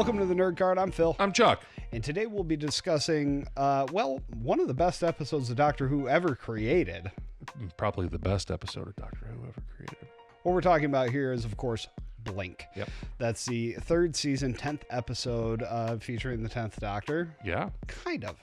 Welcome to the Nerd Card. I'm Phil. I'm Chuck. And today we'll be discussing, one of the best episodes of Doctor Who ever created. Probably the best episode of Doctor Who ever created. What we're talking about here is, of course, Blink. Yep. That's the third season, 10th episode featuring the 10th Doctor. Yeah. Kind of.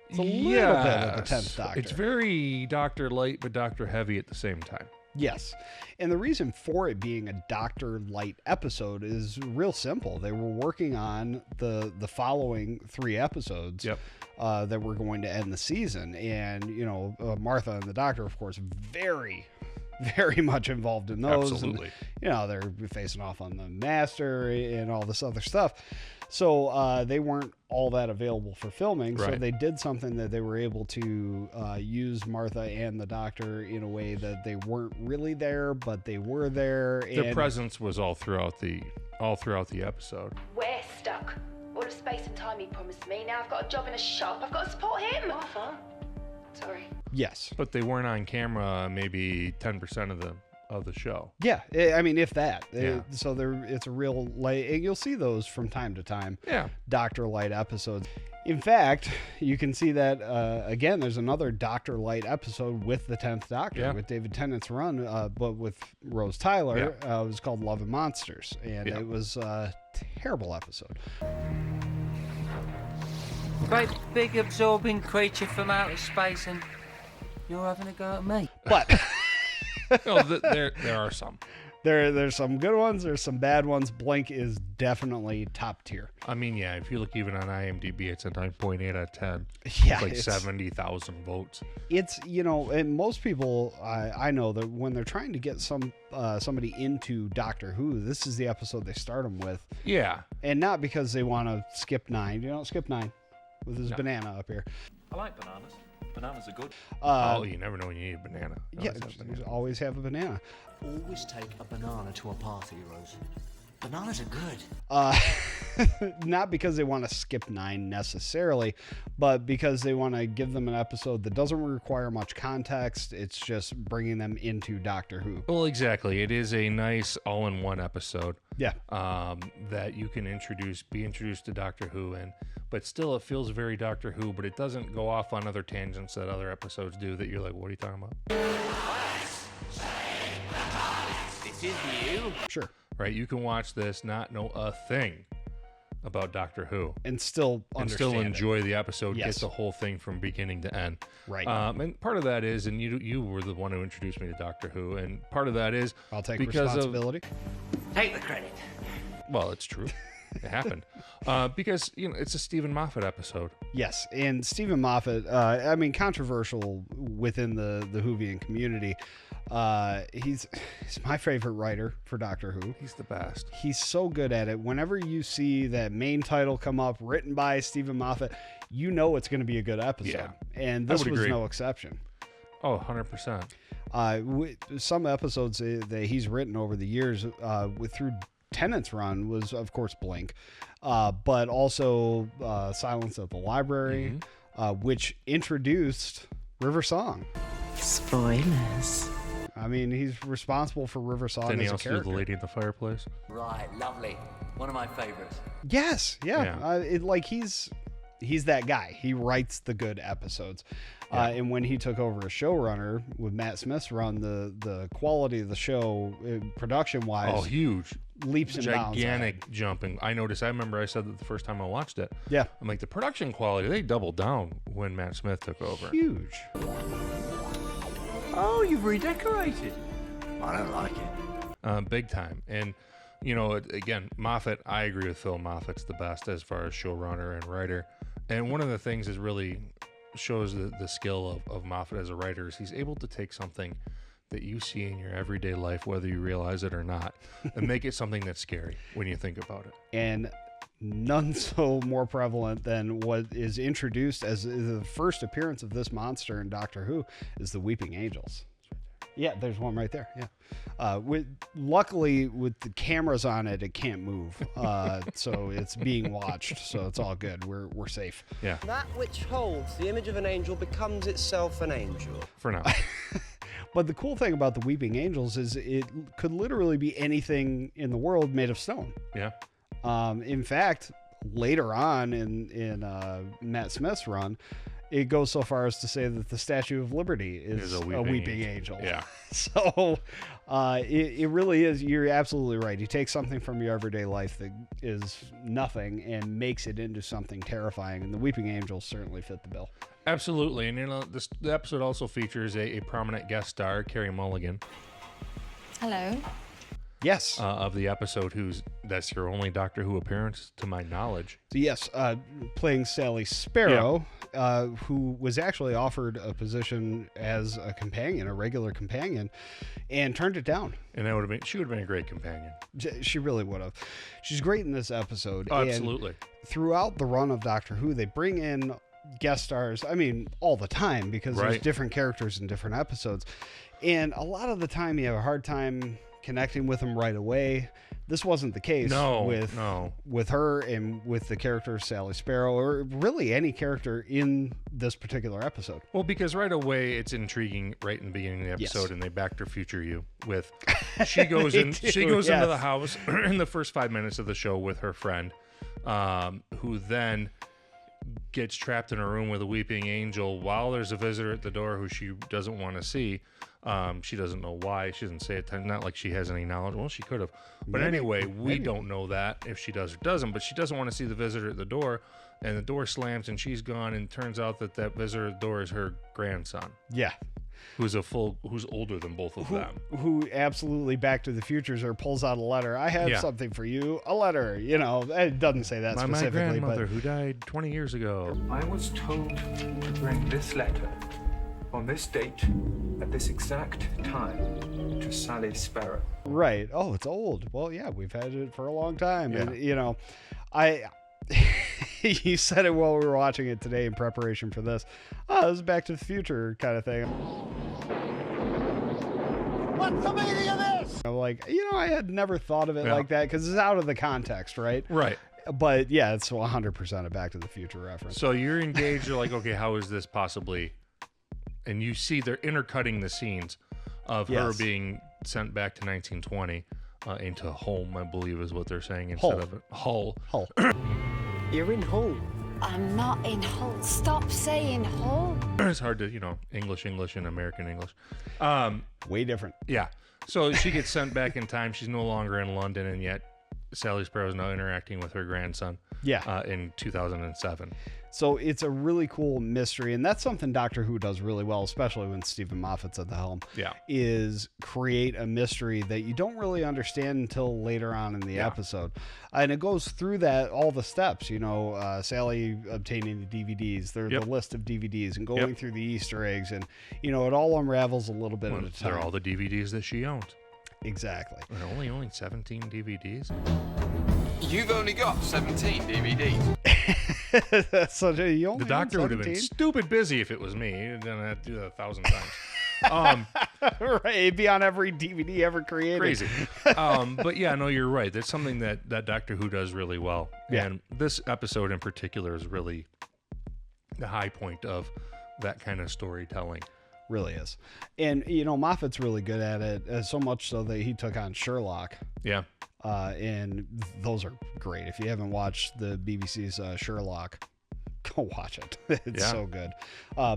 It's a little bit of the 10th Doctor. It's very Doctor Light, but Doctor Heavy at the same time. Yes. And the reason for it being a Doctor Light episode is real simple. They were working on the following three episodes that were going to end the season. And, Martha and the Doctor, of course, very much involved in those. Absolutely. And, they're facing off on the Master and all this other stuff. So they weren't all that available for filming. Right. So they did something that they were able to use Martha and the Doctor in a way that they weren't really there, but they were there. Their presence was all throughout the episode. We're stuck. All of Space and Time he promised me. Now I've got a job in a shop. I've got to support him. Martha. Sorry. Yes. But they weren't on camera maybe 10% of the show. Yeah, I mean, if that. Yeah. So it's a real light. You'll see those from time to time. Yeah. Doctor Light episodes. In fact, you can see that again. There's another Doctor Light episode with the 10th Doctor with David Tennant's run, but with Rose Tyler. It was called Love and Monsters, and it was a terrible episode. Great big absorbing creature from outer space, and you're having a go at me. But There are some. There's some good ones. There's some bad ones. Blink is definitely top tier. I mean, yeah, if you look even on IMDb, it's a 9.8 out of 10. Yeah, it's like 70,000 votes. It's, and most people, I know that when they're trying to get somebody into Doctor Who, this is the episode they start them with. Yeah. And not because they want to skip 9. Skip 9 with his banana up here. I like bananas. Bananas are good. You never know when you need a banana. Always have a banana. Always take a banana to a party, Rose. Bananas are good. Not because they want to skip 9 necessarily, but because they want to give them an episode that doesn't require much context. It's just bringing them into Doctor Who. Well, exactly. It is a nice all-in-one episode. Yeah. That you can be introduced to Doctor Who in, but still it feels very Doctor Who, but it doesn't go off on other tangents that other episodes do that you're like, what are you talking about? This is you. Sure. Right? You can watch this, not know a thing about Doctor Who. And still enjoy the episode, Yes. get the whole thing from beginning to end. Right. And part of that is, and you were the one who introduced me to Doctor Who, and part of that is I'll take because responsibility. Take the credit. Well, it's true. It happened. Because, it's a Stephen Moffat episode. Yes, and Stephen Moffat, controversial within the Whovian community. He's my favorite writer for Doctor Who. He's the best. He's so good at it. Whenever you see that main title come up, written by Stephen Moffat, you know it's going to be a good episode. Yeah, and this was agree. no exception. Oh, 100%. Some episodes that he's written over the years through Tennant's run was, of course, Blink, but also Silence at the Library, which introduced River Song. Spoilers. I mean, he's responsible for River Song Didn't he as a also do character. The Lady in the Fireplace? Right, lovely. One of my favorites. Yes, he's that guy. He writes the good episodes. And when he took over as showrunner with Matt Smith's run, the quality of the show, production-wise, huge. leaps and bounds. Gigantic jumping. I remember I said that the first time I watched it. Yeah. I'm like, the production quality, they doubled down when Matt Smith took over. Huge. Oh, you've redecorated. I don't like it. Big time. And, again, Moffat, I agree with Phil. Moffat's the best as far as showrunner and writer. And one of the things is really shows the skill of Moffat as a writer is he's able to take something that you see in your everyday life, whether you realize it or not, and make it something that's scary when you think about it. And none so more prevalent than what is introduced as the first appearance of this monster in Doctor Who is the Weeping Angels. Yeah, there's one right there. Yeah. Luckily, with the cameras on it, it can't move. So it's being watched. So it's all good. We're safe. Yeah. That which holds the image of an angel becomes itself an angel. For now. But the cool thing about the Weeping Angels is it could literally be anything in the world made of stone. Yeah. In fact, later on in Matt Smith's run, it goes so far as to say that the Statue of Liberty is a weeping angel. Yeah. So it really is. You're absolutely right. You take something from your everyday life that is nothing and makes it into something terrifying, and the weeping angels certainly fit the bill. Absolutely. And the episode also features a prominent guest star, Carey Mulligan. Hello. Yes. Of the episode, that's your only Doctor Who appearance, to my knowledge. Yes, playing Sally Sparrow, who was actually offered a position as a companion, a regular companion, and turned it down. And she would have been a great companion. She really would have. She's great in this episode. Oh, absolutely. And throughout the run of Doctor Who, they bring in guest stars, I mean, all the time, because there's different characters in different episodes. And a lot of the time, you have a hard time connecting with them right away. This wasn't the case with her and with the character Sally Sparrow, or really any character in this particular episode. Well, because right away it's intriguing right in the beginning of the episode, and they backed her future you with she goes into the house in the first 5 minutes of the show with her friend, who then gets trapped in a room with a weeping angel while there's a visitor at the door who she doesn't want to see. She doesn't know why. She doesn't say it. Not like she has any knowledge. Well, she could have. But anyway, we don't know that if she does or doesn't. But she doesn't want to see the visitor at the door. And the door slams and she's gone. And it turns out that visitor at the door is her grandson. Yeah. Who's older than both of them. Who absolutely Back to the Futures her, pulls out a letter. I have something for you. A letter. You know, it doesn't say that specifically. My grandmother who died 20 years ago. I was told to bring this letter on this date at this exact time to Sally Sparrow. Right. Oh, it's old. Well, yeah, we've had it for a long time. Yeah. And, you know, you said it while we were watching it today in preparation for this. Oh, this is Back to the Future kind of thing. What's the meaning of this? I'm like, I had never thought of it like that because it's out of the context, right? Right. But yeah, it's 100% a Back to the Future reference. So you're engaged. You're like, okay, how is this possibly? And you see they're intercutting the scenes of her being sent back to 1920 into home, I believe is what they're saying instead of Hull. Hull. You're in Hull. I'm not in Hull. Stop saying Hull. It's hard to, English and American English. Way different. Yeah. So she gets sent back in time. She's no longer in London, and yet Sally Sparrow is now interacting with her grandson. Yeah. In 2007. So it's a really cool mystery, and that's something Doctor Who does really well, especially when Stephen Moffat's at the helm. Yeah. Is create a mystery that you don't really understand until later on in the episode. And it goes through all the steps, Sally obtaining the DVDs, the list of DVDs, and going through the Easter eggs, and, it all unravels a little bit at a time. They're all the DVDs that she owns. Exactly. And only 17 DVDs? You've only got 17 DVDs. The doctor would have been stupid busy if it was me. He'd have to do that 1,000 times. Right, it'd be on every DVD ever created. Crazy. But yeah, no, you're right. That's something that Doctor Who does really well. Yeah. And this episode in particular is really the high point of that kind of storytelling. Really is. And, Moffat's really good at it, so much so that he took on Sherlock. Yeah. And those are great. If you haven't watched the BBC's Sherlock, go watch it. It's so good.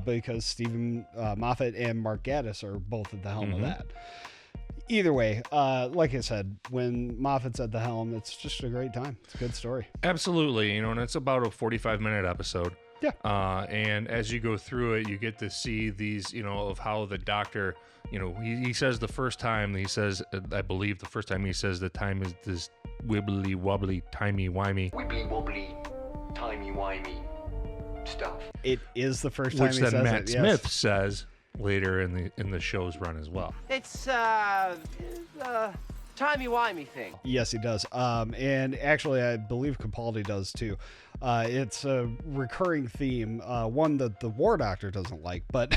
Because Stephen Moffat and Mark Gatiss are both at the helm of that. Either way, like I said, when Moffat's at the helm, it's just a great time. It's a good story. Absolutely. And it's about a 45-minute episode. Yeah. And as you go through it, you get to see these, of how the doctor, he says the first time, I believe the first time he says the time is this wibbly-wobbly, timey-wimey. Wibbly-wobbly, timey-wimey stuff. It is the first time he says it. Which then Matt Smith says later in the show's run as well. It's timey-wimey thing. Yes, he does. And actually, I believe Capaldi does too. It's a recurring theme, one that the War Doctor doesn't like, but...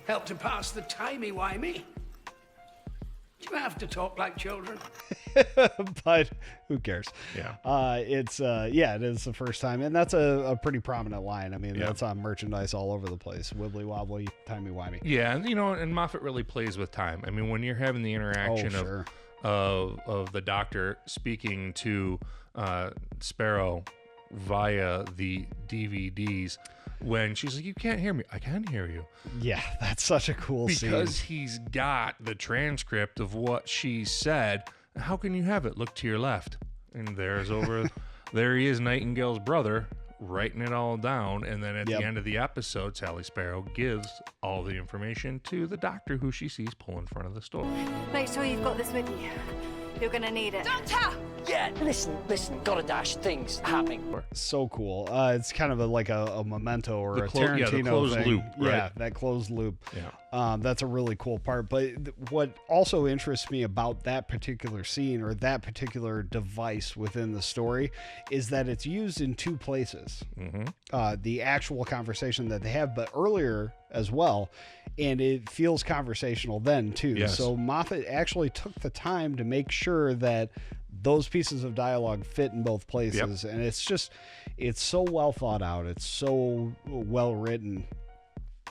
Help to pass the timey-wimey? Do you have to talk like children? But who cares? Yeah. It is the first time, and that's a pretty prominent line. I mean, that's on merchandise all over the place. Wibbly-wobbly, timey-wimey. Yeah, and Moffat really plays with time. I mean, when you're having the interaction of the Doctor speaking to Sparrow via the DVDs when she's like, "You can't hear me." "I can hear you." Yeah, that's such a cool scene. Because he's got the transcript of what she said. "How can you have it? Look to your left." And there he is, Nightingale's brother, writing it all down. And then at the end of the episode, Sally Sparrow gives all the information to the Doctor, who she sees pull in front of the store. Make sure you've got this with you. You're gonna need it. Doctor! Yeah, listen, gotta dash, things happening. So cool. It's kind of like a Memento or a Tarantino the closed thing. loop, right? Yeah, that closed loop. Yeah. That's a really cool part. But what also interests me about that particular scene or that particular device within the story is that it's used in two places. The actual conversation that they have, but earlier as well. And it feels conversational then too. Yes. So Moffat actually took the time to make sure that those pieces of dialogue fit in both places. And it's so well thought out. It's so well written.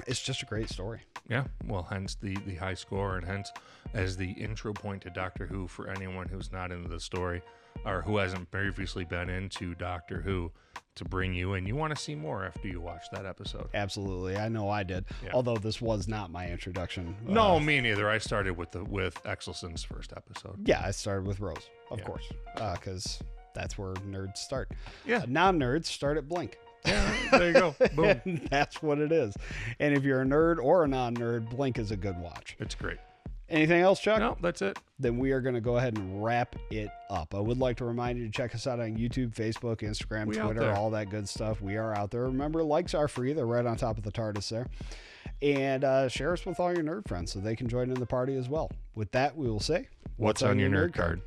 It's just a great story. Yeah, well, hence the high score, and hence as the intro point to Doctor Who for anyone who's not into the story or who hasn't previously been into Doctor Who, to bring you in. You want to see more after you watch that episode. Absolutely. I know I did. Yeah. Although this was not my introduction. No, me neither. I started with Exelson's first episode. Yeah, I started with Rose, of course, because that's where nerds start. Yeah. Non-nerds start at Blink. Yeah, there you go. Boom. And that's what it is. And if you're a nerd or a non-nerd, Blink is a good watch. It's great. Anything else, Chuck? No, that's it. Then we are going to go ahead and wrap it up. I would like to remind you to check us out on YouTube, Facebook, Instagram, Twitter, all that good stuff. We are out there. Remember, likes are free. They're right on top of the TARDIS there. And share us with all your nerd friends so they can join in the party as well. With that, we will say, what's on your nerd card?